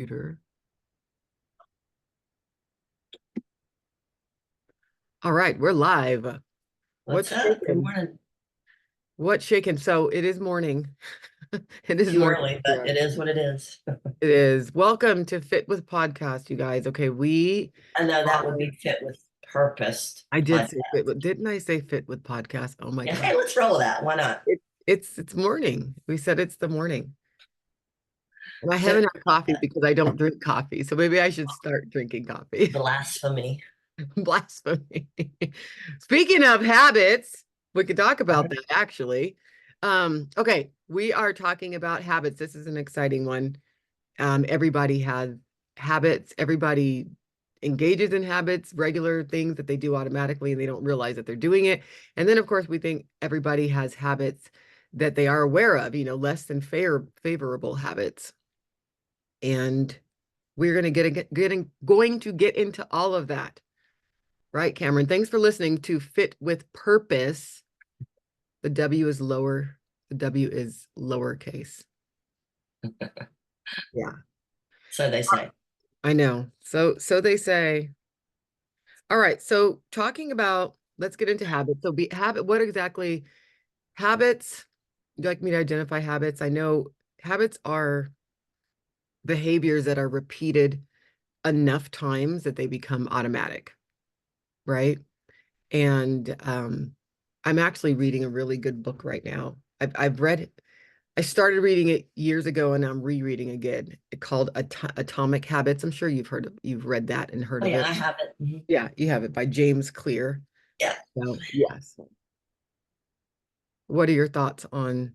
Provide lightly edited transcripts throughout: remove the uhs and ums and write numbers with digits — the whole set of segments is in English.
Computer. All right, we're live. What's What's up? Good shaking? morning. What's shaking? So it is morning. It is Too morning. early, but Yeah, it is what it is. it is. Welcome to Fit with Podcast, you guys. Okay, we I know that would are. be fit with purpose I did podcast. say didn't I say Fit with Podcast? Oh my Yeah, God. hey, let's roll with that. Why not? It's morning. We said it's the morning. And I So haven't had coffee because I don't drink coffee. So maybe I should start drinking coffee. blasphemy. Blasphemy. Speaking of habits, we could talk about Uh-huh. that actually. Okay, we are talking about habits. This is an exciting one. Everybody has habits. Everybody engages in habits, regular things that they do automatically and they don't realize that they're doing it. And then, of course, we think everybody has habits that they are aware of, less than favorable habits. And we're going to get into all of that. Right, Cameron. Thanks for listening to Fit with Purpose. The W is lower. The W is lowercase. Yeah, So they say. I know. So they say. All right. So talking about, let's get into habits. So what exactly habits? Would you like me to identify habits? I know habits are behaviors that are repeated enough times that they become automatic, right? And I'm actually reading a really good book right now. I started reading it years ago and I'm rereading again. It's called Atomic Habits. I'm sure you've read that and heard Oh of yeah, it. I have it. Mhm. Yeah, you have it by James Clear. Yeah. So, yes. What are your thoughts on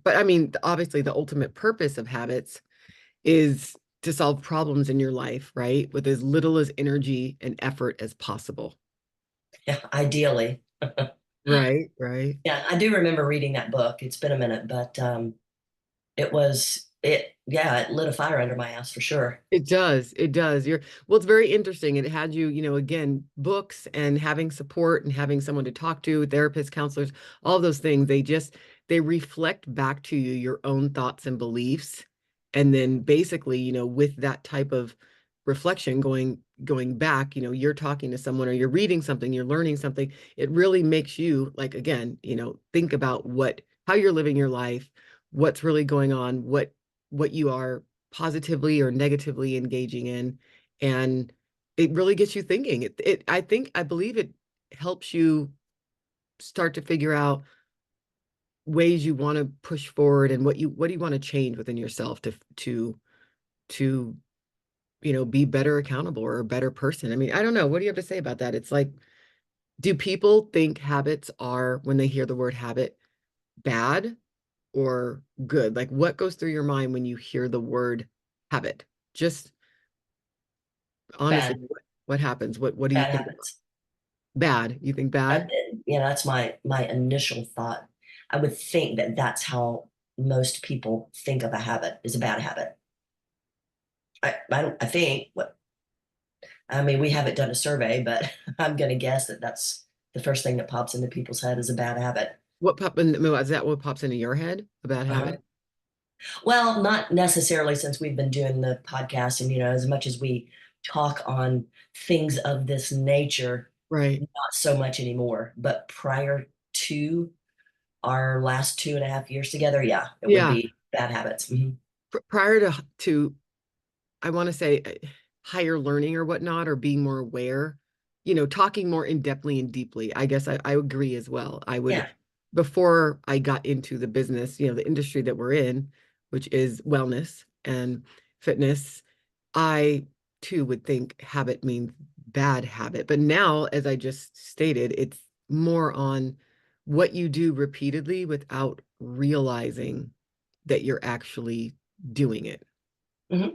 but I mean, obviously the ultimate purpose of habits is to solve problems in your life, right? With as little as energy and effort as possible. Yeah, ideally. Right, right. Yeah, I do remember reading that book. It's been a minute, but it lit a fire under my ass for sure. It does. It does. Well, it's very interesting. It had you, again, books and having support and having someone to talk to, therapists, counselors, all those things. They reflect back to you your own thoughts and beliefs. And then basically, with that type of reflection going back, you're talking to someone or you're reading something, you're learning something. It really makes you like, again, think about how you're living your life, what's really going on, what you are positively or negatively engaging in. And it really gets you thinking. I believe it helps you start to figure out ways you want to push forward and what do you want to change within yourself to be better accountable or a better person. I mean, I don't know. What do you have to say about that? It's like, do people think habits are, when they hear the word habit, bad or good? Like, what goes through your mind when you hear the word habit? Just honestly, Bad, what happens? What do you bad think? habits. Bad? You think Uh, bad? that's my initial thought. I would think that that's how most people think of a habit is a bad habit. I think what I mean, we haven't done a survey, but I'm going to guess that that's the first thing that pops into people's head is a bad habit. Is that what pops into your head? A bad Uh-huh. habit? Well, not necessarily since we've been doing the podcast, and as much as we talk on things of this nature, Right. not so much anymore. But prior to our last 2.5 years together, yeah, it would Yeah. be bad habits. Mhm. Prior to I want to say higher learning or whatnot, or being more aware, talking more in depthly and deeply. I guess I agree as well. I would, Yeah, before I got into the business, the industry that we're in, which is wellness and fitness, I too would think habit means bad habit. But now, as I just stated, it's more on what you do repeatedly without realizing that you're actually doing it. hmm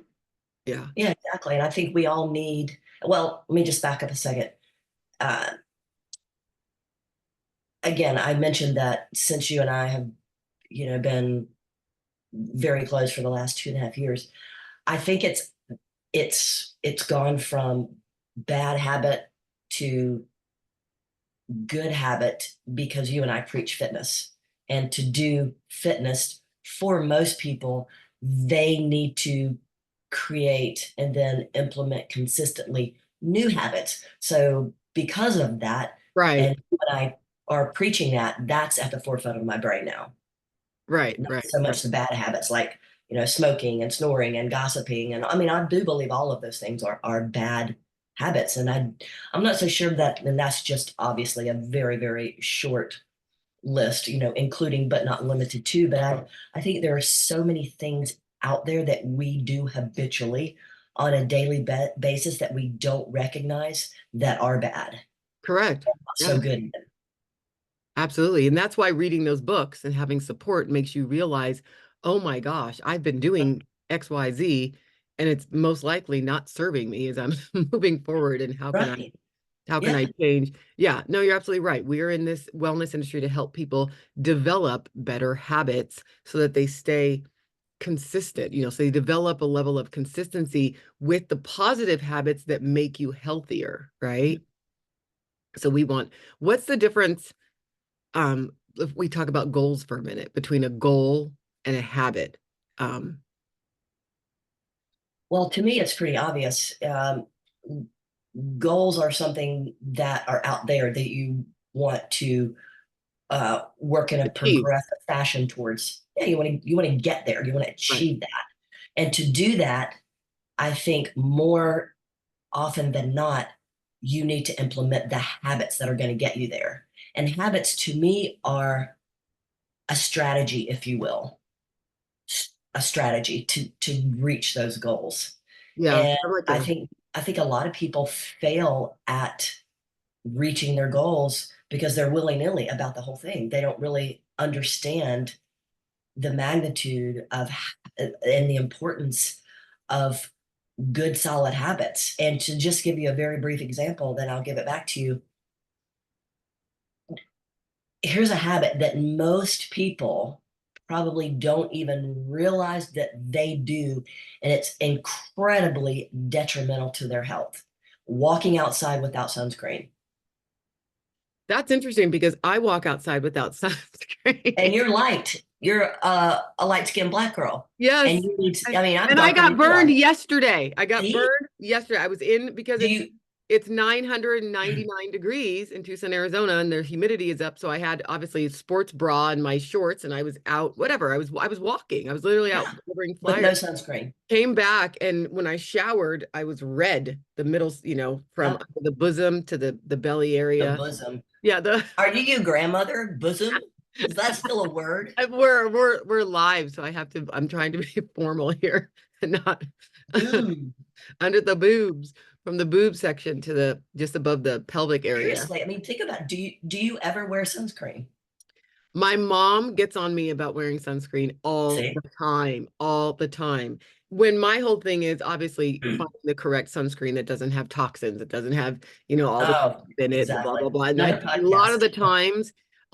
Yeah. yeah, exactly. And I think we all need. Well, let me just back up a second. Uh, Again, I mentioned that since you and I have, been very close for the last 2.5 years. I think it's gone from bad habit to good habit because you and I preach fitness. And to do fitness for most people, they need to create and then implement consistently new habits. So because of that, Right, and when I are preaching that, that's at the forefront of my brain now. right, Not right, so right. much the bad habits like, smoking and snoring and gossiping. And I mean, I do believe all of those things are bad habits. And I'm not so sure that, and that's just obviously a very, very short list, including but not limited to. But I think there are so many things out there that we do habitually on a daily basis that we don't recognize that are bad, Correct. not Yeah, so good. absolutely. And that's why reading those books and having support makes you realize, oh my gosh, I've been doing XYZ and it's most likely not serving me as I'm moving forward. And Right. how can Yeah. I change? Yeah, no, you're absolutely right. We are in this wellness industry to help people develop better habits so that they stay consistent, so they develop a level of consistency with the positive habits that make you healthier, right? So what's the difference, if we talk about goals for a minute, between a goal and a habit? Um, Well, to me, it's pretty obvious. Goals are something that are out there that you want to work in a Achieve. progressive fashion towards. Yeah, you want to get there. You want to Right. achieve that, and to do that, I think more often than not, you need to implement the habits that are going to get you there. And habits, to me, are a strategy, if you will, a strategy to reach those goals. Yeah, And I'm like I a think I think a lot of people fail at reaching their goals because they're willy-nilly about the whole thing. They don't really understand the magnitude of and the importance of good solid habits. And to just give you a very brief example, then I'll give it back to you. Here's a habit that most people probably don't even realize that they do, and it's incredibly detrimental to their health. Walking outside without sunscreen. That's interesting because I walk outside without And sunscreen. you're light. You're a light-skinned black girl. Yes. And you need I mean, I'm And I darker got than you burned are. yesterday. I got See? burned yesterday. I was in because Do you it's 999 degrees in Tucson, Arizona, and the humidity is up. So I had obviously a sports bra and my shorts, and I was out, whatever. I was walking. I was literally out yeah, delivering with no flyers. sunscreen. Came back, and when I showered, I was red, the middle, from Yep. the bosom to the belly The area. bosom. Yeah, the Are you grandmother? Bosom? Is that still a word? we're live, so I'm trying to be formal here and not Boom. under the boobs, from the boob section to the just above the pelvic area. Seriously, I mean, think about it. Do you ever wear sunscreen? My mom gets on me about wearing sunscreen all the See? time, all the time. When my whole thing is obviously finding the correct sunscreen that doesn't have toxins, it doesn't have, all the Oh, in it, the blah exactly. blah blah. And Another podcast. a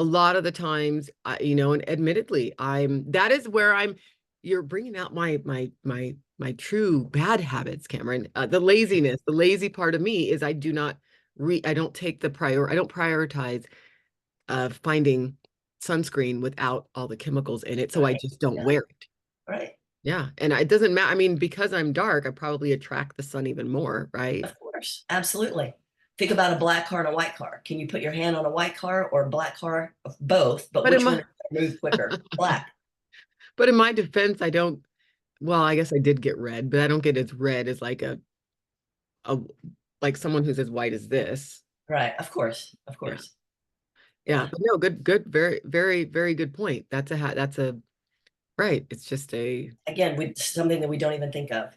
lot of the times, and admittedly, that is where you're bringing out my true bad habits, Cameron. The laziness, the lazy part of me is I don't take I don't prioritize finding sunscreen without all the chemicals in it, so I Right. just don't Yeah. wear it. Right. Yeah, and it doesn't matter. I mean, because I'm dark, I probably attract the sun even more, right? Of course. Absolutely. Think about a black car and a white car. Can you put your hand on a white car or a black car? Both, but But in which one my is going to move quicker? Black. but in my defense, I don't. Well, I guess I did get red, but I don't get as red as a like someone who's as white as this. Right. Of course. Of Yeah, course. yeah. Yeah. But no, good, very, very, very good point. That's a right. It's just a Again, something that we don't even think of.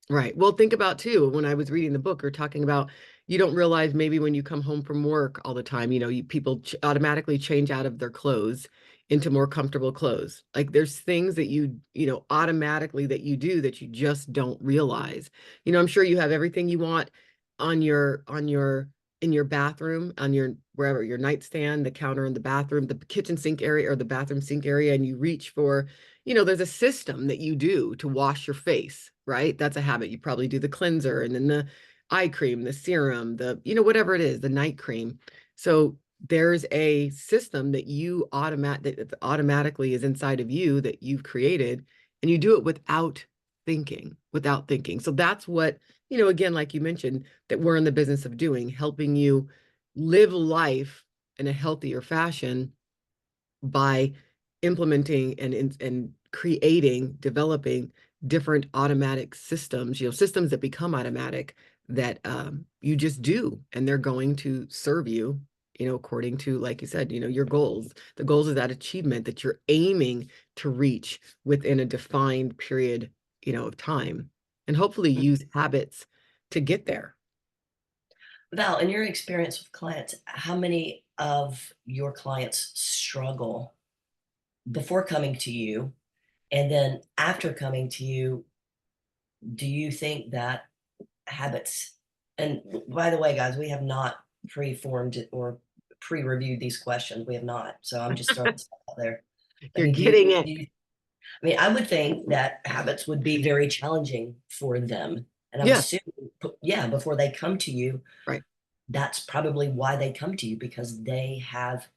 Right. Well, think about too, when I was reading the book or talking about, you don't realize maybe when you come home from work all the time, people automatically change out of their clothes into more comfortable clothes. Like there's things that automatically that you do that you just don't realize. I'm sure you have everything you want in your bathroom, on your wherever, your nightstand, the counter in the bathroom, the kitchen sink area or the bathroom sink area, and you reach for there's a system that you do to wash your face, right? That's a habit. You probably do the cleanser and then the eye cream, the serum, whatever it is, the night cream. So there's a system that automatically is inside of you that you've created, and you do it without thinking. So that's what, again, like you mentioned, that we're in the business of doing, helping you live life in a healthier fashion by implementing and creating, developing different automatic systems, systems that become automatic that you just do, and they're going to serve you, according to, like you said, your goals. The goals is that achievement that you're aiming to reach within a defined period, of time, and hopefully use habits to get there. Val, in your experience with clients, how many of your clients struggle before coming to you? And then after coming to you, do you think that habits, and by the way, guys, we have not pre-formed or pre-reviewed these questions. We have not. So I'm just throwing stuff out there. I You're mean, getting it. I mean, I would think that habits would be very challenging for them. And I'm Yeah, assuming, yeah, before they come to you, right. that's probably why they come to you, because they have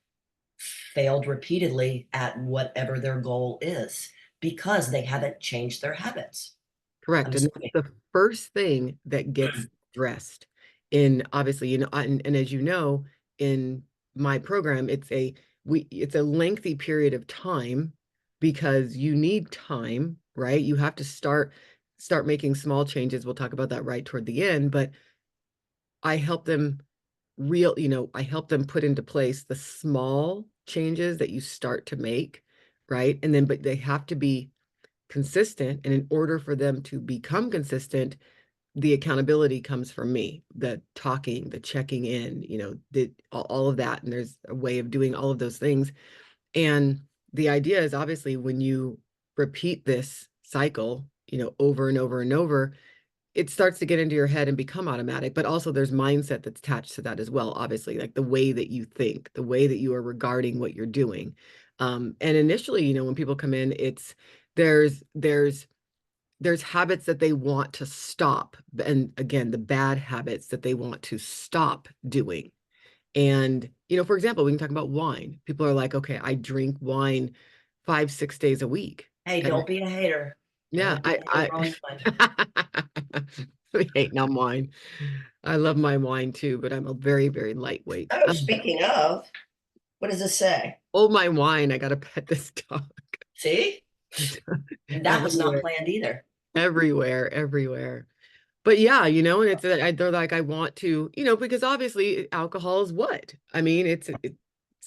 failed repeatedly at whatever their goal is because they haven't changed their habits. I'm Correct. And assuming. that's the first thing that gets addressed in, obviously, and as you know, in my program, it's a lengthy period of time because you need time, right? You have to start making small changes. We'll talk about that right toward the end, but I help them I help them put into place the small changes that you start to make, right? And then, but they have to be consistent. And in order for them to become consistent, the accountability comes from me, the talking, the checking in, all of that. And there's a way of doing all of those things. And the idea is, obviously, when you repeat this cycle, over and over and over, it starts to get into your head and become automatic. But also there's mindset that's attached to that as well, obviously, like the way that you think, the way that you are regarding what you're doing. And initially, when people come in, there's habits that they want to stop. And again, the bad habits that they want to stop doing. And, for example, we can talk about wine. People are like, okay, I drink wine 5, 6 days a week. Hey, And don't be a hater. yeah, Don't be a hater on mine. I hate on wine. I love my wine too, but I'm a very, very lightweight. Oh, speaking of, what does this say? Hold my wine. I gotta pet this dog. See? That was not Everywhere, planned either. everywhere, everywhere. But yeah, and they're like, I want to, because obviously alcohol is what? I mean, it's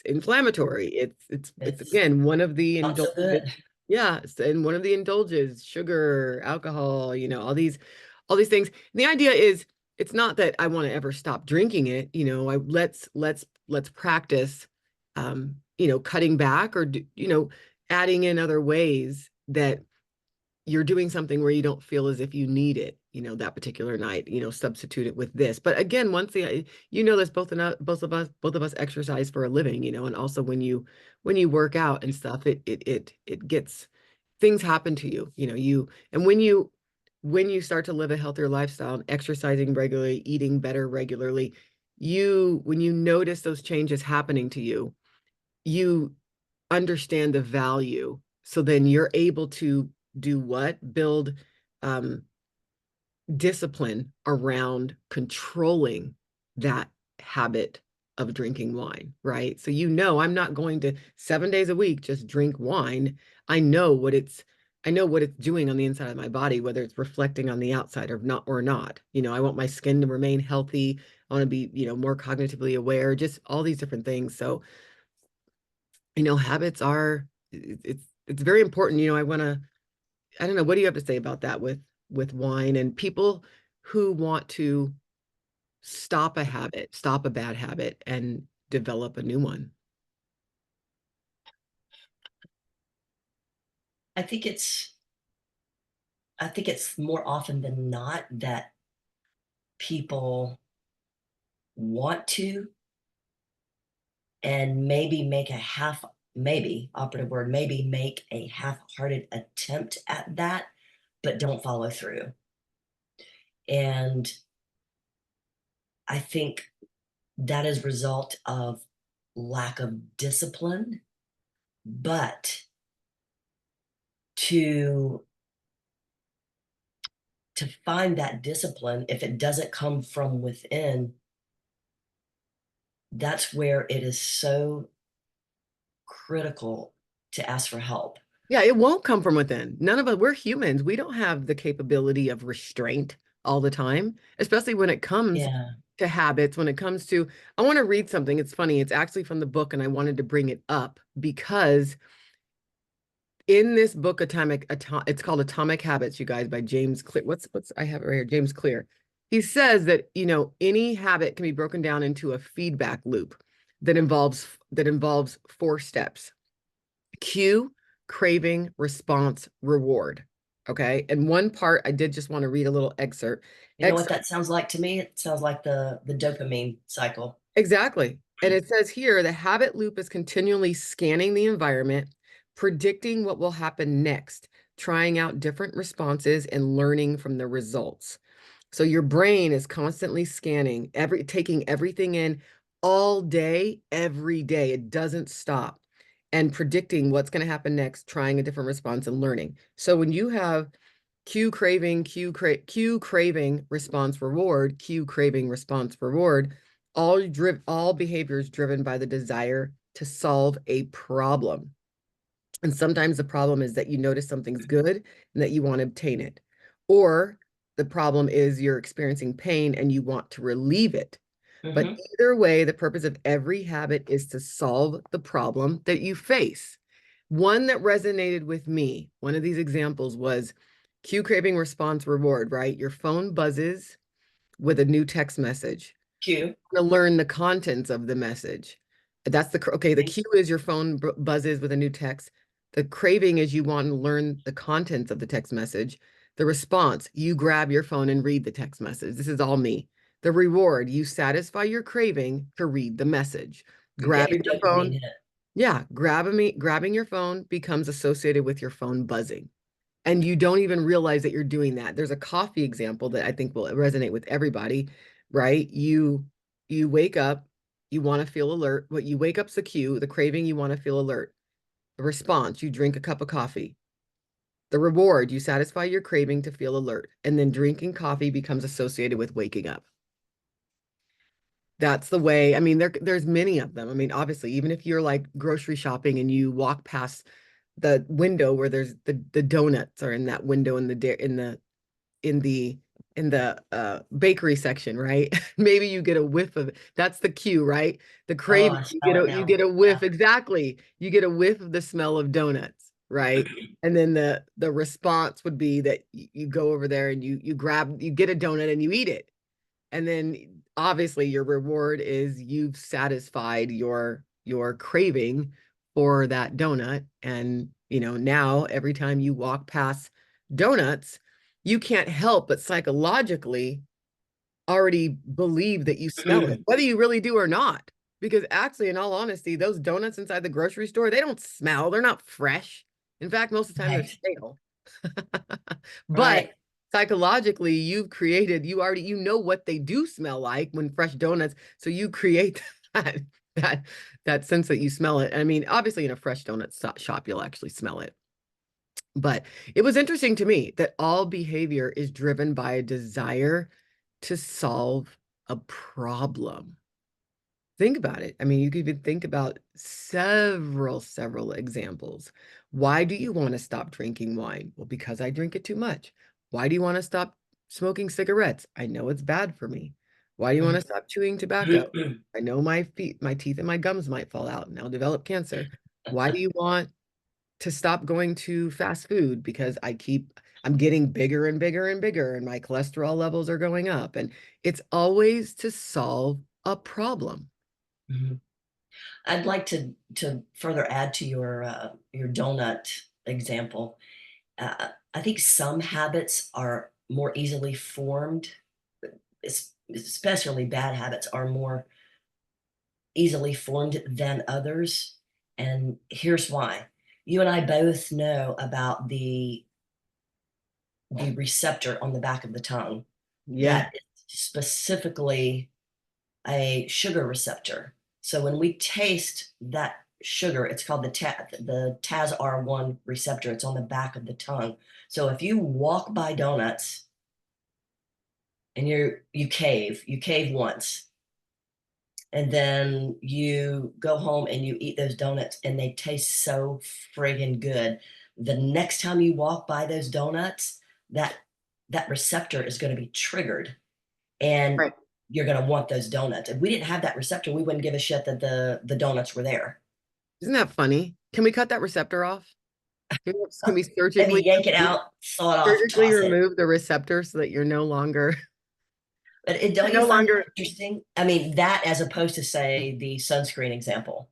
inflammatory. It's It's again one of the not so indulgences. good. Yeah, and one of the indulges, sugar, alcohol, all these things. And the idea is, it's not that I want to ever stop drinking it. Let's practice, cutting back, or adding in other ways that you're doing something where you don't feel as if you need it, that particular night, substitute it with this. But again, this, both of us exercise for a living, and also when you work out and stuff, it gets, things happen to you, and when you start to live a healthier lifestyle and exercising regularly, eating better regularly, when you notice those changes happening to you, you understand the value. So then you're able to do what? Build discipline around controlling that habit of drinking wine, right? So I'm not going to 7 days a week just drink wine. I know what it's doing on the inside of my body, whether it's reflecting on the outside or not. I want my skin to remain healthy. I want to be, more cognitively aware, just all these different things. So habits are, it's very important. I don't know, what do you have to say about that with wine and people who want to stop a bad habit and develop a new one? I think it's more often than not that people want to, and maybe operative word, maybe make a half-hearted attempt at that, but don't follow through. And I think that is a result of lack of discipline, but to to find that discipline, if it doesn't come from within, that's where it is so critical to ask for help. Yeah, it won't come from within. None of us, we're humans. We don't have the capability of restraint all the time, especially when it comes Yeah. to habits, when it comes to, I want to read something. It's funny. It's actually from the book, and I wanted to bring it up because in this book, it's called Atomic Habits, you guys, by James Clear. I have it right here, James Clear. He says that, any habit can be broken down into a feedback loop that involves 4 steps: cue, craving, response, reward. Okay. And one part, I did just want to read a little excerpt. You know what that sounds like to me? It sounds like the dopamine cycle. Exactly. And it says here the habit loop is continually scanning the environment, predicting what will happen next, trying out different responses, and learning from the results. So your brain is constantly scanning, taking everything in all day, every day. It doesn't stop, and predicting what's going to happen next, trying a different response and learning. So when you have cue craving, response reward, cue craving, response reward, all behavior is driven by the desire to solve a problem. And sometimes the problem is that you notice something's good and that you want to obtain it. Or the problem is you're experiencing pain and you want to relieve it. But Mhm. either way, the purpose of every habit is to solve the problem that you face. One that resonated with me, one of these examples was cue craving response reward, right? Your phone buzzes with a new text message. Cue. To learn the contents of the message. That's the cue is your phone buzzes with a new text. The craving is you want to learn the contents of the text message. The response, you grab your phone and read the text message. This is all me. The reward, you satisfy your craving to read the message. You get Grabbing your your dopamine phone, hit. yeah, grabbing your phone becomes associated with your phone buzzing. And you don't even realize that you're doing that. There's a coffee example that I think will resonate with everybody, right? You wake up, you want to feel alert. What you wake up's the cue, the craving, you want to feel alert. The response, you drink a cup of coffee. The reward, you satisfy your craving to feel alert. And then drinking coffee becomes associated with waking up. That's the way. I mean, there's many of them. I mean, obviously, even if you're like grocery shopping and you walk past the window where there's the donuts are in that window in the bakery section, right? Maybe you get a whiff of it. That's the cue, right? The Oh, craving, I you smell get it a you now. get a whiff, exactly. You get a whiff of the smell of donuts, right? And then the response would be that you go over there and you get a donut and you eat it. And then obviously your reward is you've satisfied your craving for that donut. And now every time you walk past donuts, you can't help but psychologically already believe that you smell it, whether you really do or not. Because actually, in all honesty, those donuts inside the grocery store, they don't smell, they're not fresh. In fact, most of the time they're Right. stale. But Right. psychologically, you know what they do smell like when fresh donuts. So you create that that that sense that you smell it. I mean, obviously in a fresh donut shop, you'll actually smell it. But it was interesting to me that all behavior is driven by a desire to solve a problem. Think about it. I mean, you could even think about several examples. Why do you want to stop drinking wine? Well, because I drink it too much. Why do you want to stop smoking cigarettes? I know it's bad for me. Why do you want to stop chewing tobacco? I know my teeth and my gums might fall out and I'll develop cancer. Why do you want to stop going to fast food? Because I'm getting bigger and bigger and bigger and my cholesterol levels are going up. And it's always to solve a problem. Mhm. I'd like to further add to your donut example. I think some habits are more easily formed, especially bad habits are more easily formed than others. And here's why. You and I both know about the receptor on the back of the tongue Yeah. that is specifically a sugar receptor. So when we taste that sugar, it's called the TAS-R1 receptor. It's on the back of the tongue. So if you walk by donuts and you cave once, and then you go home and you eat those donuts and they taste so friggin' good. The next time you walk by those donuts, that that receptor is going to be triggered, and Right. you're going to want those donuts. If we didn't have that receptor, we wouldn't give a shit that the donuts were there. Isn't that funny? Can we cut that receptor off? Can we Maybe yank it out, saw it off, surgically toss it. remove the receptor so that you're no longer But don't you're you no find longer. that interesting? I mean, that as opposed to say the sunscreen example.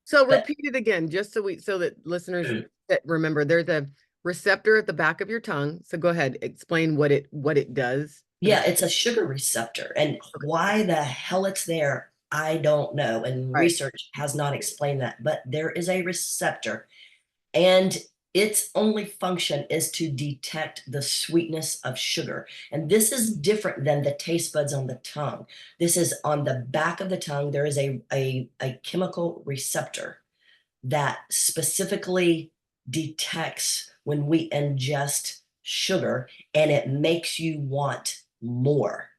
So But repeat it again, just so that listeners that remember. There's a receptor at the back of your tongue. So go ahead, explain what it does for the. yeah, it's a sugar receptor. And why the hell it's there, I don't know. And Right. research has not explained that. But there is a receptor, and its only function is to detect the sweetness of sugar. And this is different than the taste buds on the tongue. This is on the back of the tongue. There is a chemical receptor that specifically detects when we ingest sugar, and it makes you want more.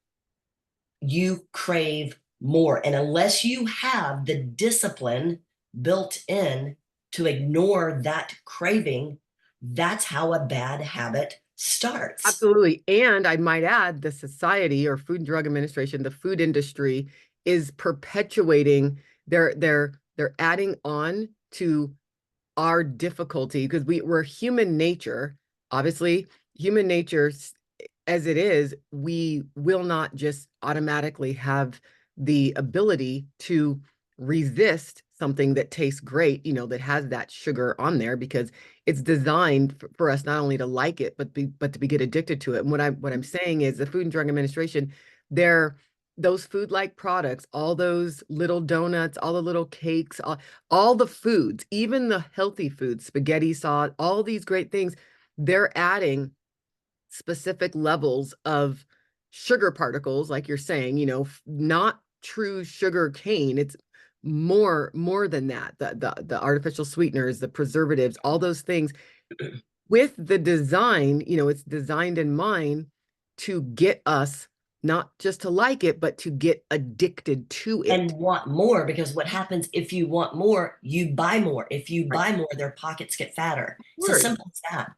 You crave more. And unless you have the discipline built in to ignore that craving, that's how a bad habit starts. Absolutely. And I might add, the society or Food and Drug Administration, the food industry is perpetuating they're adding on to our difficulty because we're human nature. Obviously, human nature as it is, we will not just automatically have the ability to resist something that tastes great, that has that sugar on there because it's designed for us not only to like it, but to be get addicted to it. And what I'm saying is the Food and Drug Administration, they're those food-like products, all those little donuts, all the little cakes, all the foods, even the healthy foods, spaghetti sauce, all these great things, they're adding specific levels of sugar particles, like you're saying, not true sugar cane. It's more than that. The artificial sweeteners, the preservatives, all those things with the design, it's designed in mind to get us not just to like it, but to get addicted to And it. want more, because what happens if you want more, you buy more. If you Right. buy more, their pockets get fatter. Of It's as course. simple as that. Yeah.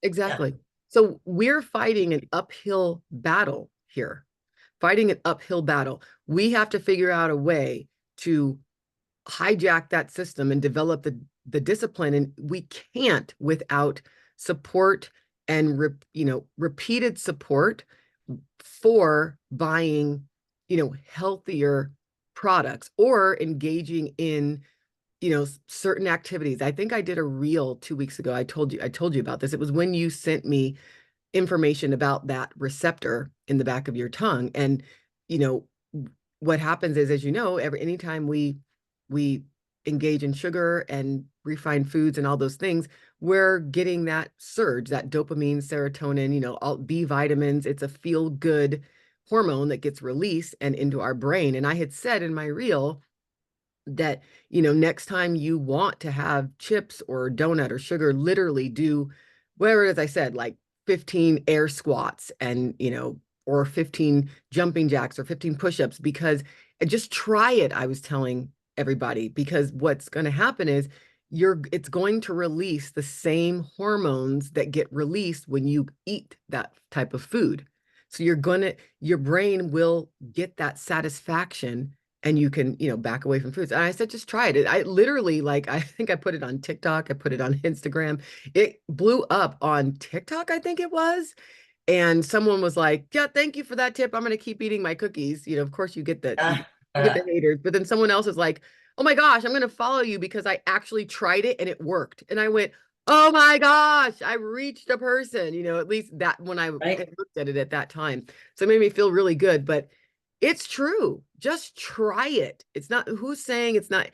Exactly. So we're fighting an uphill battle here, fighting an uphill battle. We have to figure out a way to hijack that system and develop the discipline. And we can't without support and repeated support for buying, healthier products or engaging in certain activities. I think I did a reel 2 weeks ago. I told you about this. It was when you sent me information about that receptor in the back of your tongue. And you know what happens is, as you know, anytime we engage in sugar and refined foods and all those things, we're getting that surge, that dopamine, serotonin, all B vitamins. It's a feel good hormone that gets released and into our brain. And I had said in my reel that, next time you want to have chips or donut or sugar, literally do whatever it is I said, like 15 air squats and, or 15 jumping jacks or 15 push-ups, because just try it. I was telling everybody, because what's going to happen is it's going to release the same hormones that get released when you eat that type of food. So your brain will get that satisfaction, and you can, back away from foods. And I said, just try it. I literally, like, I think I put it on TikTok. I put it on Instagram. It blew up on TikTok, I think it was. And someone was like, yeah, thank you for that tip. I'm going to keep eating my cookies. Of course you get that. Uh, You get uh, the haters, but then someone else is like, oh my gosh, I'm going to follow you because I actually tried it and it worked. And I went, oh my gosh, I reached a person, at least that when I right. had looked at it at that time. So it made me feel really good, but it's true. Just try it. It's not, who's saying it's not.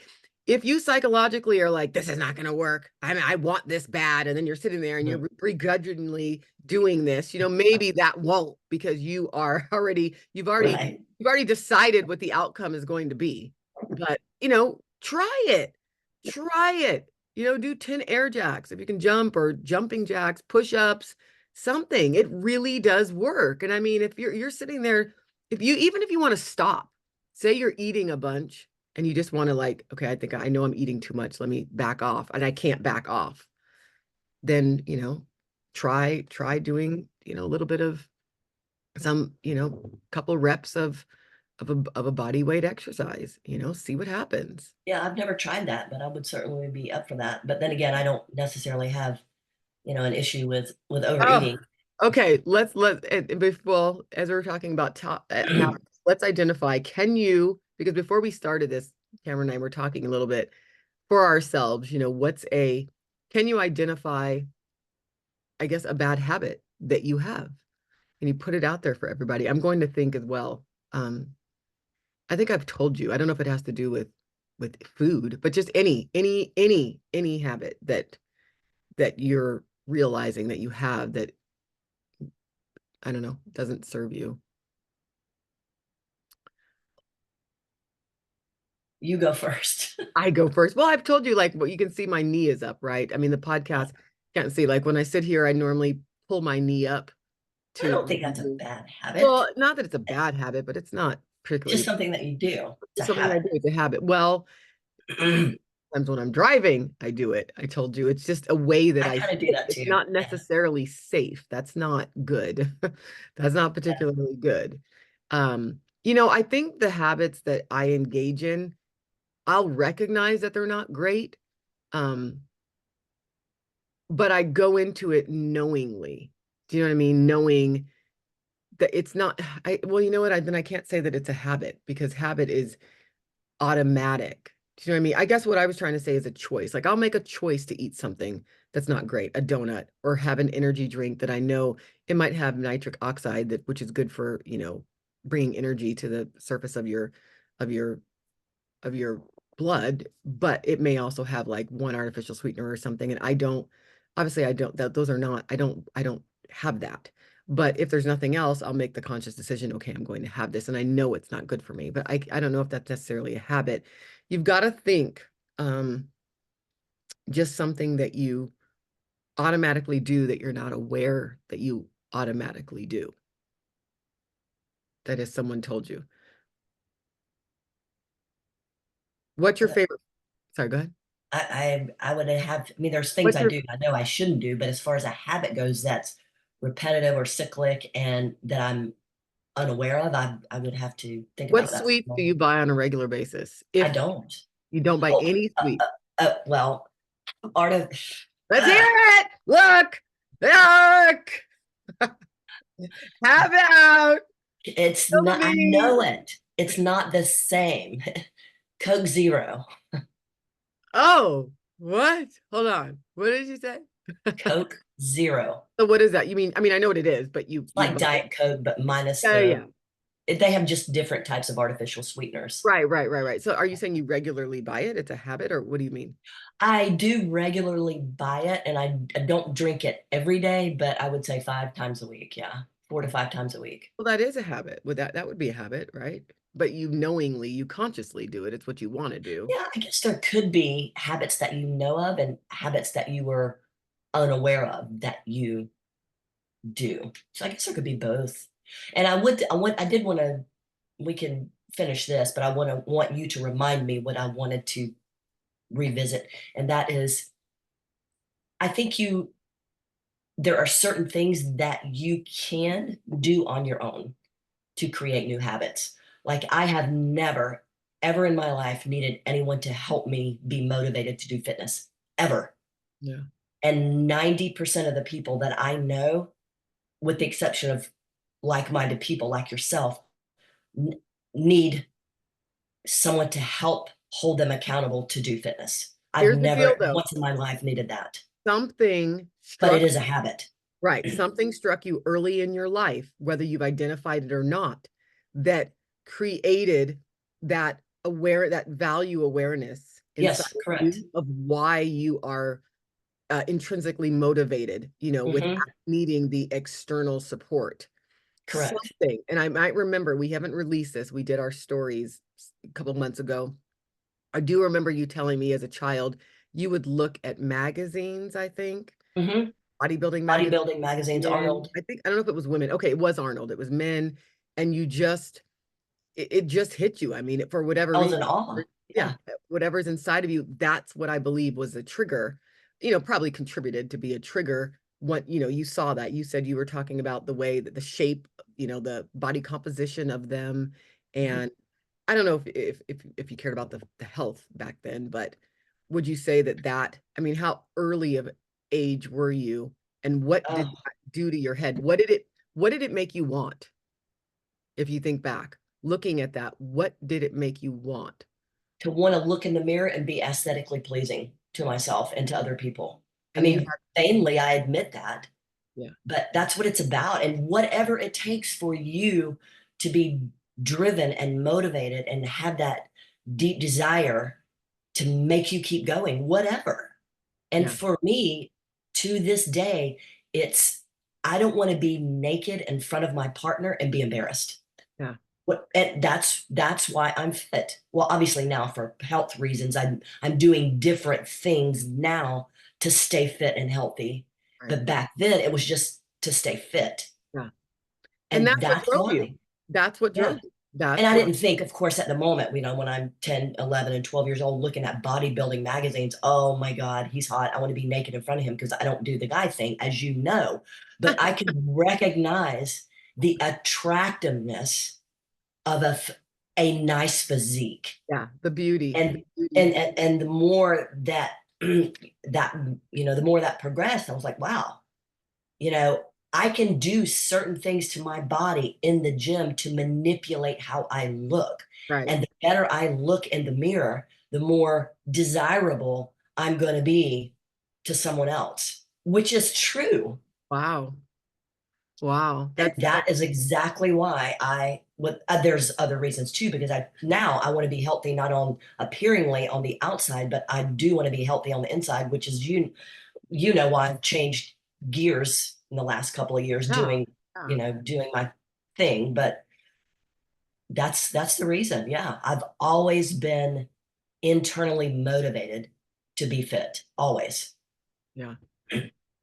If you psychologically are like, this is not going to work, I want this bad, and then you're sitting there and Mhm. you're begrudgingly doing this, maybe that won't, because Right. you've already decided what the outcome is going to be. But, try it. Try it. Do 10 air jacks if you can jump, or jumping jacks, push-ups, something. It really does work. And I mean, if you're sitting there, even if you want to stop, say you're eating a bunch and you just want to like, okay, I think I know I'm eating too much. Let me back off. And I can't back off. Then, try doing, a little bit of some, couple reps of a body weight exercise, see what happens. Yeah, I've never tried that, but I would certainly be up for that. But then again, I don't necessarily have, an issue with Oh, overeating. okay. Well, as we're talking about habits, let's identify, because before we started this, Cameron and I were talking a little bit for ourselves, can you identify, I guess, a bad habit that you have? And you put it out there for everybody. I'm going to think as well. I think I've told you, I don't know if it has to do with food, but just any habit that you're realizing that you have that, I don't know, doesn't serve you. You go first. I go first. Well, I've told you, like, what you can see my knee is up, right? I mean, the podcast can't see, like, when I sit here, I normally pull my knee up I to, don't think that's a bad habit. well, not that it's a bad habit, but it's not Just particularly something that you do. It's a something I habit. do. It's a habit. Well, sometimes when I'm driving, I do it. I told you, it's just a way that I I kind of do think. that It's too. not Yeah. necessarily safe. That's not good. That's not particularly good. I think the habits that I engage in, I'll recognize that they're not great. Um, but I go into it knowingly. Do you know what I mean? Knowing that it's not, well, you know what? Then I can't say that it's a habit, because habit is automatic. Do you know what I mean? I guess what I was trying to say is a choice. Like, I'll make a choice to eat something that's not great, a donut, or have an energy drink that I know it might have nitric oxide, which is good for, bringing energy to the surface of your of your blood, but it may also have like one artificial sweetener or something. And obviously I don't, those are not, I don't have that. But if there's nothing else, I'll make the conscious decision, okay, I'm going to have this. And I know it's not good for me, but I don't know if that's necessarily a habit. You've got to think, just something that you automatically do that you're not aware that you automatically do. That is, someone told you. What's your favorite? Sorry, go ahead. I would have, I mean, there's things What's I your do I know I shouldn't do, but as far as a habit goes, that's repetitive or cyclic and that I'm unaware of, I would have to think What about that. sweets do you buy on a regular basis? I If don't. you don't buy Oh, any sweets, well, art of, let's hear it. Look, have it out. it's Tell not, I know me. it. It's not the same. Coke Zero. Oh, what? Hold on. What did you say? Coke Zero. So what is that? You mean, I mean, I know what it is, but It's you like buy it. Diet Coke, but minus Yeah, yeah. they have just different types of artificial sweeteners. Right. So are you saying you regularly buy it? It's a habit, or what do you mean? I do regularly buy it and I don't drink it every day, but I would say 5 times a week. Yeah. 4 to 5 times a week. Well, that is a habit. That would be a habit, right? But you consciously do it. It's what you want to do. Yeah, I guess there could be habits that you know of and habits that you were unaware of that you do. So I guess there could be both. And I did want to, we can finish this, but want you to remind me what I wanted to revisit. And that is, I think there are certain things that you can do on your own to create new habits. Like I have never, ever in my life needed anyone to help me be motivated to do fitness, ever. Yeah. And 90% of the people that I know, with the exception of like-minded people like yourself, n- need someone to help hold them accountable to do fitness. I've Here's the deal, never though. once in my life needed that, Something but it struck is a habit. Right. Something struck you early in your life, whether you've identified it or not, that created that value awareness inside Yes, of correct. you of why you are intrinsically motivated, without Hmm. needing the external support. Correct. Something, and I might remember, we haven't released this. We did our stories a couple months ago. I do remember you telling me as a child, you would look at magazines, I think, Hmm. bodybuilding magazine. bodybuilding magazines, Men. Arnold. I don't know if it was women. Okay, it was Arnold. It was men, and you just it just hit you. I mean, for whatever I was in reason, awe. yeah, Yeah. whatever's inside of you, that's what I believe was a trigger. Probably contributed to be a trigger. What you saw that you said you were talking about the way that the shape, the body composition of them, Mhm. and I don't know if you cared about the health back then, but would you say that I mean, how early of age were you, and what did Oh, that do to your head? What did it make you want? If you think back, looking at that, what did it make you want? to want to look in the mirror and be aesthetically pleasing to myself and to other people. I And you mean, had, vainly, I admit that, yeah, but that's what it's about. And whatever it takes for you to be driven and motivated and have that deep desire to make you keep going, whatever. And yeah, for me, to this day, it's I don't want to be naked in front of my partner and be embarrassed. yeah, What and that's why I'm fit. Well, obviously now for health reasons, I'm doing different things now to stay fit and healthy. right, But back then it was just to stay fit. yeah. And And that's what that's drove you. why. That's what Yeah. drove you. And That's I what, didn't think, of course, at the moment, when I'm 10, 11, and 12 years old looking at bodybuilding magazines, oh my God, he's hot. I want to be naked in front of him because I don't do the guy thing, as you know. But I could recognize the attractiveness of a nice physique. yeah, the beauty, the And beauty. and the more that that the more that progressed, I was like, wow, I can do certain things to my body in the gym to manipulate how I look. Right. And the better I look in the mirror, the more desirable I'm going to be to someone else, which is true. Wow. Wow. And That's that is exactly why there's other reasons too, because I want to be healthy, not on appearingly on the outside, but I do want to be healthy on the inside, which is why I've changed gears in the last couple of years yeah, doing, yeah, doing my thing. But that's the reason. Yeah. I've always been internally motivated to be fit. Always. yeah.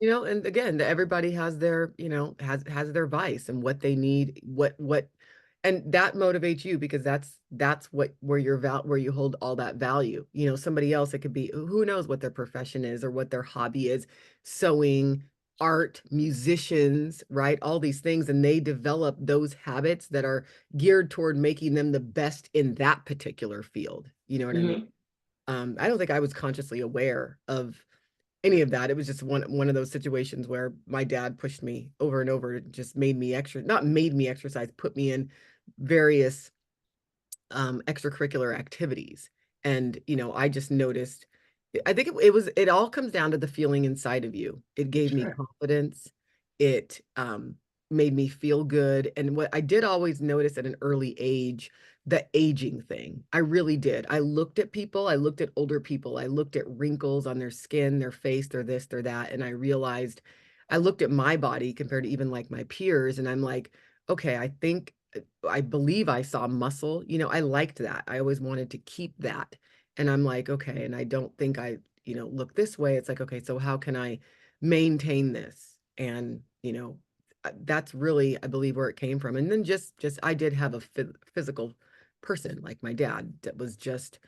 And again, everybody has their, has their vice and what they need, and that motivates you because that's where where you hold all that value. Somebody else, it could be who knows what their profession is or what their hobby is, sewing, art, musicians, right? All these things, and they develop those habits that are geared toward making them the best in that particular field. You know what I mean? Mhm. I don't think I was consciously aware of any of that. It was just one of those situations where my dad pushed me over and over, just made me not made me exercise, put me in various extracurricular activities. And, I just noticed, I think it all comes down to the feeling inside of you. It gave me Sure. confidence. It made me feel good. And what I did always notice at an early age, the aging thing. I really did. I looked at people, I looked at older people, I looked at wrinkles on their skin, their face, their this, their that. And I realized I looked at my body compared to even like my peers, and I'm like, okay, I believe I saw muscle. I liked that. I always wanted to keep that. And I'm like, okay, and I don't think I, look this way. It's like, okay, so how can I maintain this? And, that's really, I believe, where it came from. And then just I did have a physical person like my dad that was just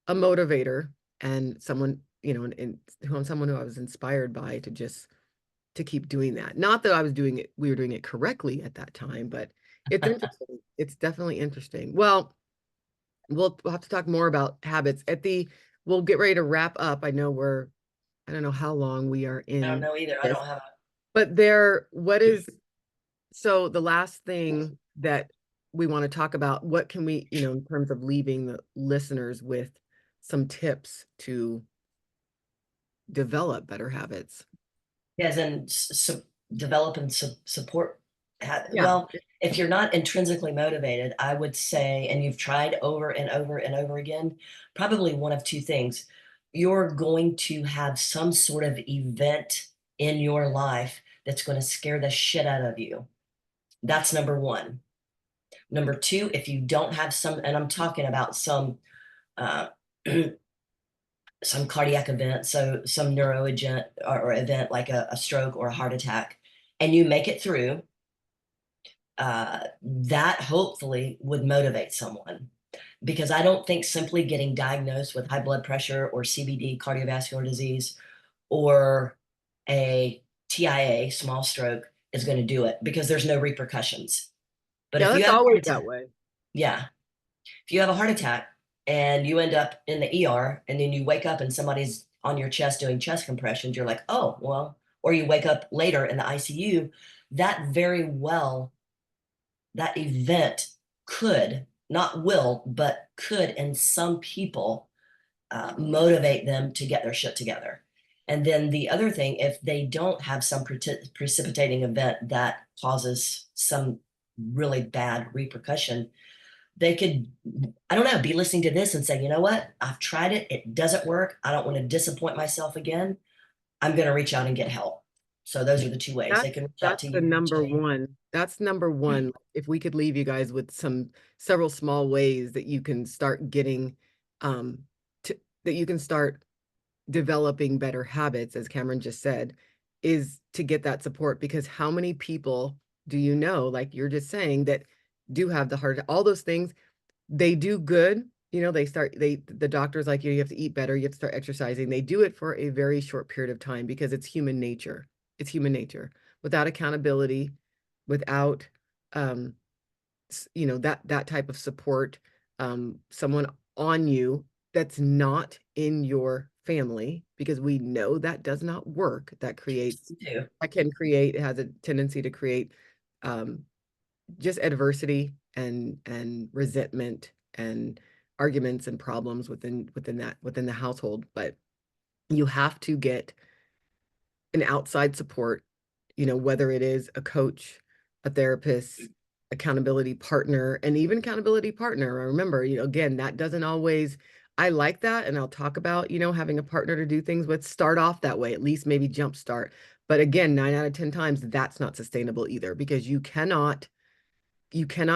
a motivator and someone, and someone who I was inspired by to keep doing that. Not that we were doing it correctly at that time, but it's interesting. It's definitely interesting. Well, we'll have to talk more about habits we'll get ready to wrap up. I don't know how long we are I don't in know either. I this, don't have but so the last thing that we want to talk about, what can we, in terms of leaving the listeners with some tips to develop better habits? as in develop and support. Yeah. Well, if you're not intrinsically motivated, I would say, and you've tried over and over and over again, probably one of two things. You're going to have some sort of event in your life that's going to scare the shit out of you. That's number one. Number two, if you don't have some, and I'm talking about some uh, some cardiac event, so some neuro event or event like a stroke or a heart attack, and you make it through, that hopefully would motivate someone. Because I don't think simply getting diagnosed with high blood pressure or CVD, cardiovascular disease, or a TIA, small stroke, is going to do it because there's no repercussions. But Yeah, if you that's have a heart always attack, that way. yeah, if you have a heart attack and you end up in the ER and then you wake up and somebody's on your chest doing chest compressions, you're like, oh, well, or you wake up later in the ICU, that very well, that event could, not will, but could in some people motivate them to get their shit together. And then the other thing, if they don't have some precipitating event that causes some really bad repercussion, they could, I don't know, be listening to this and say, you know what? I've tried it. It doesn't work. I don't want to disappoint myself again. I'm going to reach out and get help. So those are the two ways they That's can reach out that's to the you. number one. That's number one. If we could leave you guys with several small ways that you can start getting um that you can start developing better habits, as Cameron just said, is to get that support. Because how many people do you know, like you're just saying, that do have the heart, all those things, they do good. The doctor's like, you have to eat better, you have to start exercising. They do it for a very short period of time because it's human nature. It's human nature. Without accountability, without um, that type of support, someone on you that's not in your family, because we know that does not work. It has a tendency to create um, just adversity and resentment and arguments and problems within the household. But you have to get an outside support, whether it is a coach, a therapist, accountability partner, and even accountability partner. Remember, again, that doesn't always, I like that. And I'll talk about, having a partner to do things with, start off that way, at least maybe jumpstart. But again, 9 out of 10 times, that's not sustainable either, because you cannot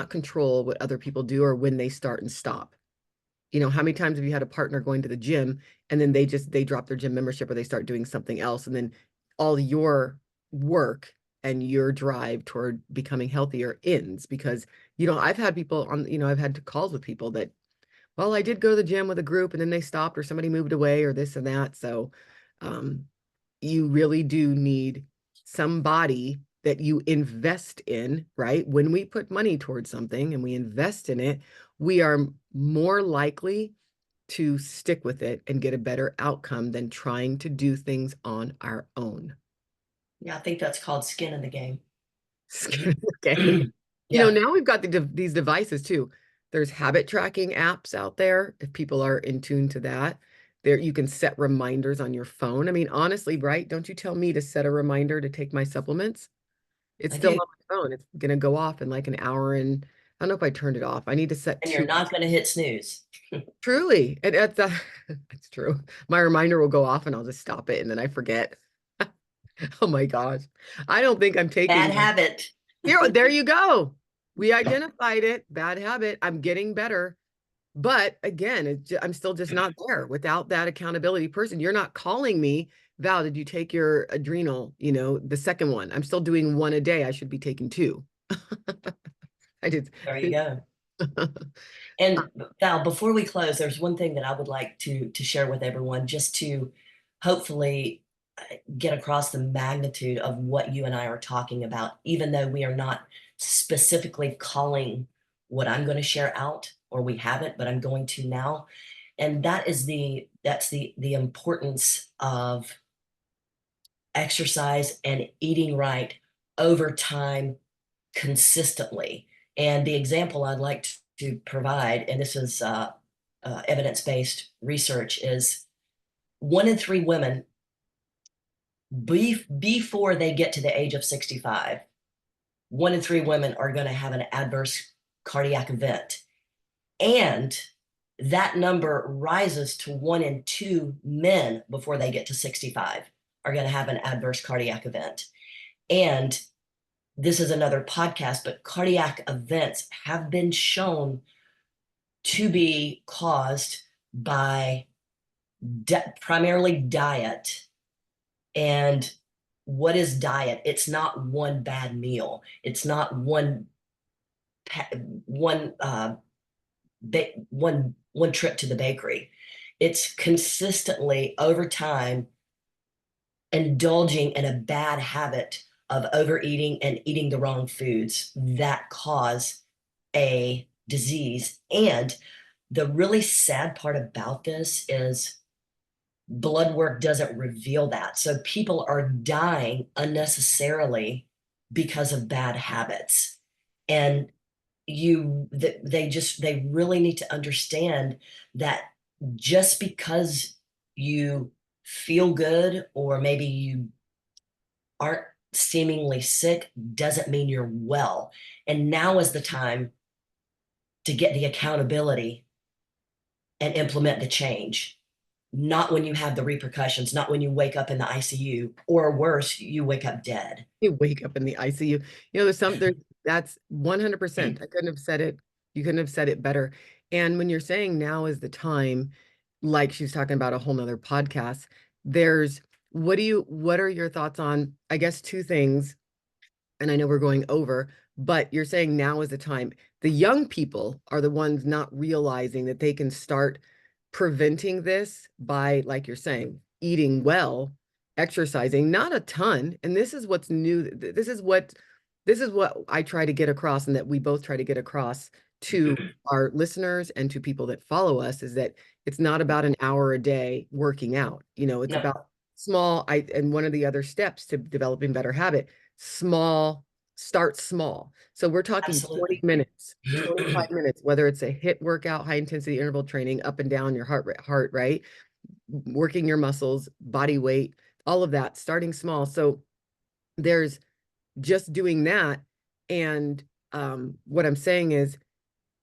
control what other people do or when they start and stop. How many times have you had a partner going to the gym and then they drop their gym membership or they start doing something else, and then all your work and your drive toward becoming healthier ends because I've had people on, I've had calls with people that, well, I did go to the gym with a group and then they stopped or somebody moved away or this and that. So um, you really do need somebody that you invest in, right? When we put money towards something and we invest in it, we are more likely to stick with it and get a better outcome than trying to do things on our own. Yeah, I think that's called skin in the game. Skin in the game. Yeah. Now we've got these devices too. There's habit tracking apps out there if people are in tune to that. There you can set reminders on your phone. I mean, honestly, right? Don't you tell me to set a reminder to take my supplements. It's I still on do. my phone. It's gonna go off in like an hour, and I don't know if I turned it off. I need to set And you're two. not going to hit snooze. Truly, and that's that's true. My reminder will go off and I'll just stop it and then I forget. Oh my gosh. I don't think I'm Bad taking my habit. there you go. We identified it. Bad habit. I'm getting better. But again, I'm still just not there without that accountability person. You're not calling me, Val, did you take your adrenal, the second one? I'm still doing one a day. I should be taking two. I did. There you go. And Val, before we close, there's one thing that I would like to share with everyone, just to hopefully get across the magnitude of what you and I are talking about, even though we are not specifically calling what I'm going to share out, or we haven't, but I'm going to now. And that's the importance of exercise and eating right over time consistently. And the example I'd like to provide, and this is evidence-based research, is 1 in 3 women before they get to the age of 65, 1 in 3 women are going to have an adverse cardiac event. And that number rises to 1 in 2 men before they get to 65 are going to have an adverse cardiac event. And this is another podcast, but cardiac events have been shown to be caused by primarily diet. And what is diet? It's not one bad meal. It's not one one trip to the bakery. It's consistently over time indulging in a bad habit of overeating and eating the wrong foods that cause a disease. And the really sad part about this is blood work doesn't reveal that. So people are dying unnecessarily because of bad habits. And they really need to understand that just because you feel good or maybe you aren't seemingly sick doesn't mean you're well. And now is the time to get the accountability and implement the change, not when you have the repercussions, not when you wake up in the ICU, or worse, you wake up dead. You wake up in the ICU. That's 100%. I couldn't have said it. You couldn't have said it better. And when you're saying now is the time, like she's talking about a whole nother podcast, what are your thoughts on, I guess, two things, and I know we're going over, but you're saying now is the time. The young people are the ones not realizing that they can start preventing this by, like you're saying, eating well, exercising, not a ton. And this is what's new. This is what I try to get across, and that we both try to get across to our listeners and to people that follow us, is that it's not about an hour a day working out. It's No, about and one of the other steps to developing better habit, start small. So we're talking 20 absolutely. minutes, 25 minutes, whether it's a HIIT workout, high intensity interval training, up and down your heart, right? Working your muscles, body weight, all of that, starting small. So there's just doing that. And what I'm saying is,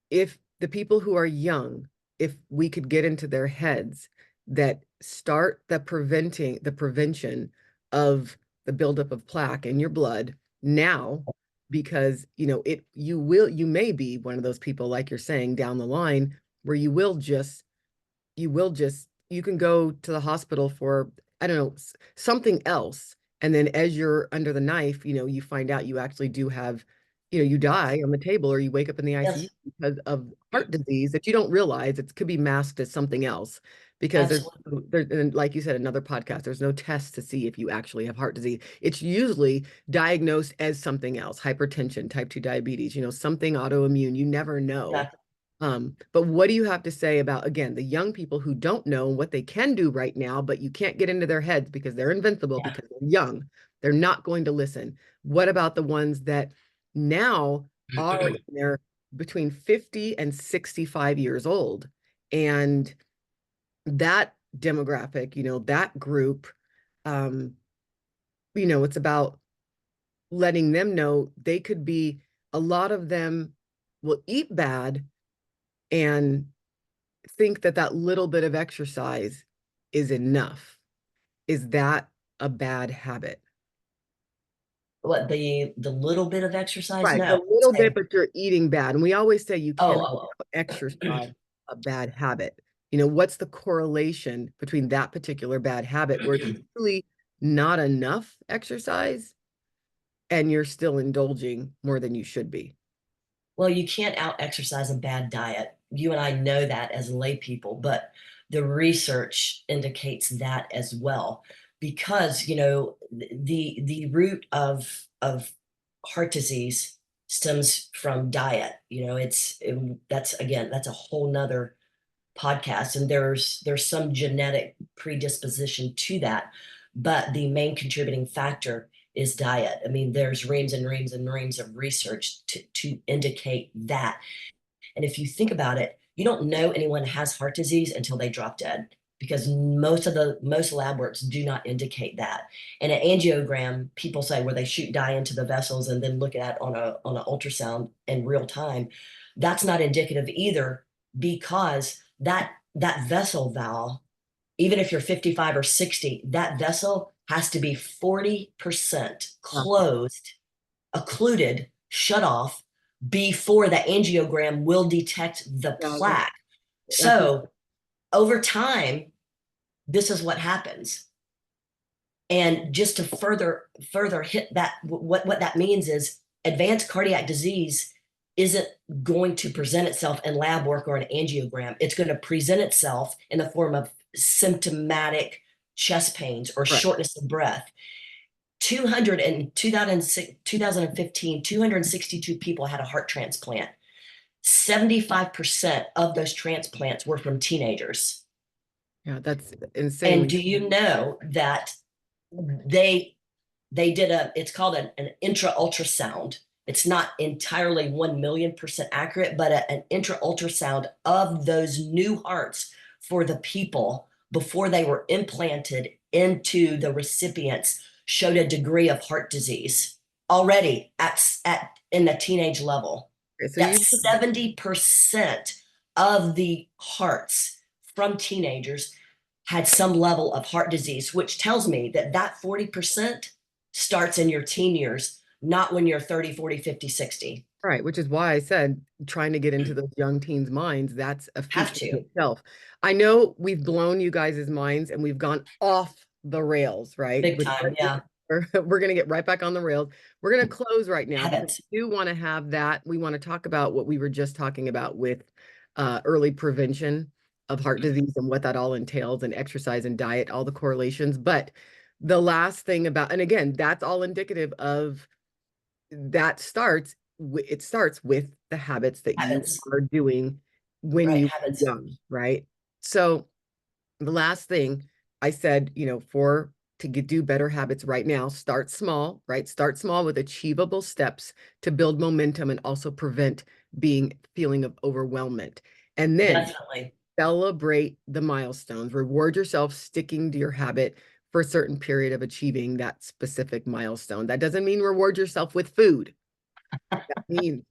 if the people who are young, if we could get into their heads that start the prevention of the buildup of plaque in your blood now, because you may be one of those people, like you're saying, down the line, where you can go to the hospital for, I don't know, something else. And then as you're under the knife, you find out you actually do have, you die on the table, or you wake up in the ICU Yes, because of heart disease that you don't realize it could be masked as something else. Because absolutely. and like you said, another podcast, there's no test to see if you actually have heart disease. It's usually diagnosed as something else, hypertension, type 2 diabetes, something autoimmune. You never know. Exactly. But what do you have to say about, again, the young people who don't know what they can do right now, but you can't get into their heads because they're invincible, Yeah. because they're young. They're not going to listen. What about the ones that now are in their between 50 and 65 years old? And that demographic, that group, um, it's about letting them know they could be, a lot of them will eat bad and think that that little bit of exercise is enough. Is that a bad habit? What, the little bit of exercise? Right, No. the little bit, Say, but you're eating bad. And we always say you oh, cannot oh, exercise a bad habit. What's the correlation between that particular bad habit where it's really not enough exercise and you're still indulging more than you should be? well, you can't out exercise a bad diet. You and I know that as lay people, but the research indicates that as well. Because, the root of heart disease stems from diet. That's a whole nother podcast, and there's some genetic predisposition to that, but the main contributing factor is diet. I mean, there's reams and reams and reams of research to indicate that. And if you think about it, you don't know anyone has heart disease until they drop dead, because most lab works do not indicate that. And an angiogram, people say, where they shoot dye into the vessels and then look at on an ultrasound in real time, that's not indicative either, because that vessel valve, even if you're 55 or 60, that vessel has to be 40% closed, occluded, shut off before the angiogram will detect the Yeah, plaque. that's So over time, this is what happens. And just to further hit that, what that means is advanced cardiac disease isn't going to present itself in lab work or an angiogram. It's going to present itself in the form of symptomatic chest pains or Right. shortness of breath. 2015, 262 people had a heart transplant. 75% of those transplants were from teenagers. Yeah, that's And insanely. do you know that they did it's called an intra ultrasound. It's not entirely 1,000,000% accurate, but an intra ultrasound of those new hearts for the people before they were implanted into the recipients showed a degree of heart disease already at in the teenage level. Okay, so That you 70% of the hearts from teenagers had some level of heart disease, which tells me that that 40% starts in your teen years, not when you're 30, 40, 50, 60. right, which is why I said trying to get into those young teens' minds, that's a Have feat in to. itself. I know we've blown you guys' minds and we've gone off the rails, right? Big time. Yeah. We're going to get right back on the rails. We're going to close right now because Habits. we do want to have that. We want to talk about what we were just talking about with early prevention of heart disease and what that all entails, and exercise and diet, all the correlations. But the last thing about, and again, that's all indicative of that it starts with the habits that you Habits. are doing when Right. you are Habits. young, right? So the last thing I said, for do better habits right now, start small, right? Start small with achievable steps to build momentum and also prevent feeling of overwhelmment. And then Definitely. celebrate the milestones, reward yourself sticking to your habit for a certain period of achieving that specific milestone. That doesn't mean reward yourself with food. That means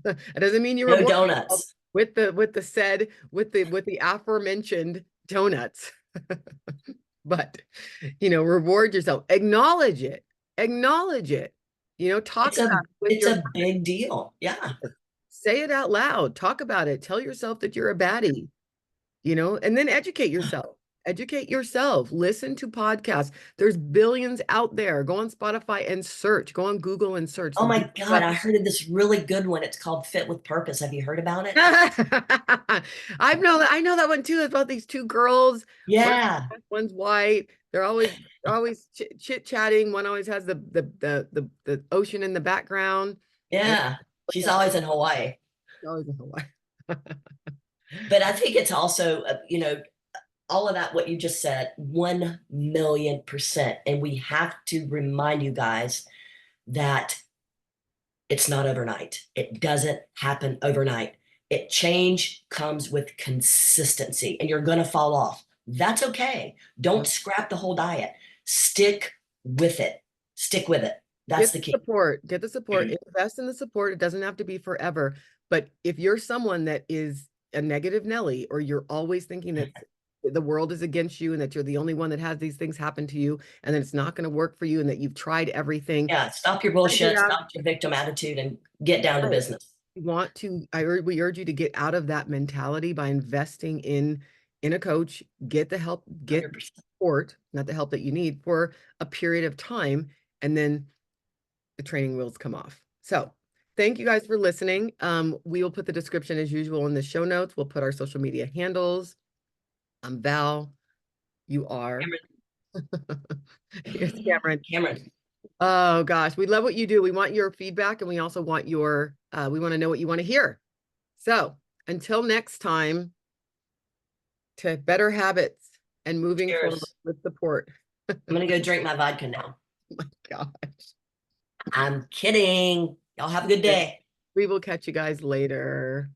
it doesn't mean you No reward yourself donuts. with the aforementioned donuts. But reward yourself, acknowledge it, talk It's a about it with it's your a big deal. Yeah. say it out loud, talk about it, tell yourself that you're a baddie, and then educate yourself, listen to podcasts. There's billions out there. Go on Spotify and search, go on Google and search. Oh There's my God, I heard of this really good one. It's called Fit with Purpose. Have you heard about it? I know that one too. It's about these two girls. One's Yeah. black, one's white. They're always chit chatting. One always has the ocean in the background. And Yeah. She's yeah, always in Hawaii. always in Hawaii. But I think it's also, all of that, what you just said, 1,000,000%. And we have to remind you guys that it's not overnight. It doesn't happen overnight. Change comes with consistency, and you're going to fall off. That's okay. Don't scrap the whole diet. Stick with it. Stick with it. That's Get the the key. support, invest in the support. It doesn't have to be forever. But if you're someone that is a negative Nelly, or you're always thinking that the world is against you and that you're the only one that has these things happen to you and that it's not going to work for you and that you've tried everything, Yeah, stop your get bullshit, out. stop your victim attitude, and get down to Right. business. We urge you to get out of that mentality by investing in a coach, get the help, get 100%. support, not the help that you need for a period of time, and then the training wheels come off. So thank you guys for listening. We will put the description as usual in the show notes. We'll put our social media handles. I'm Val. You are. Here's Cameron. Cameron, Oh gosh, we love what you do. We want your feedback, and we also want we want to know what you want to hear. So until next time, to better habits and moving forward cheers. with support. I'm going to go drink my vodka now. Oh my gosh. I'm kidding. Y'all have a good day. We will catch you guys later.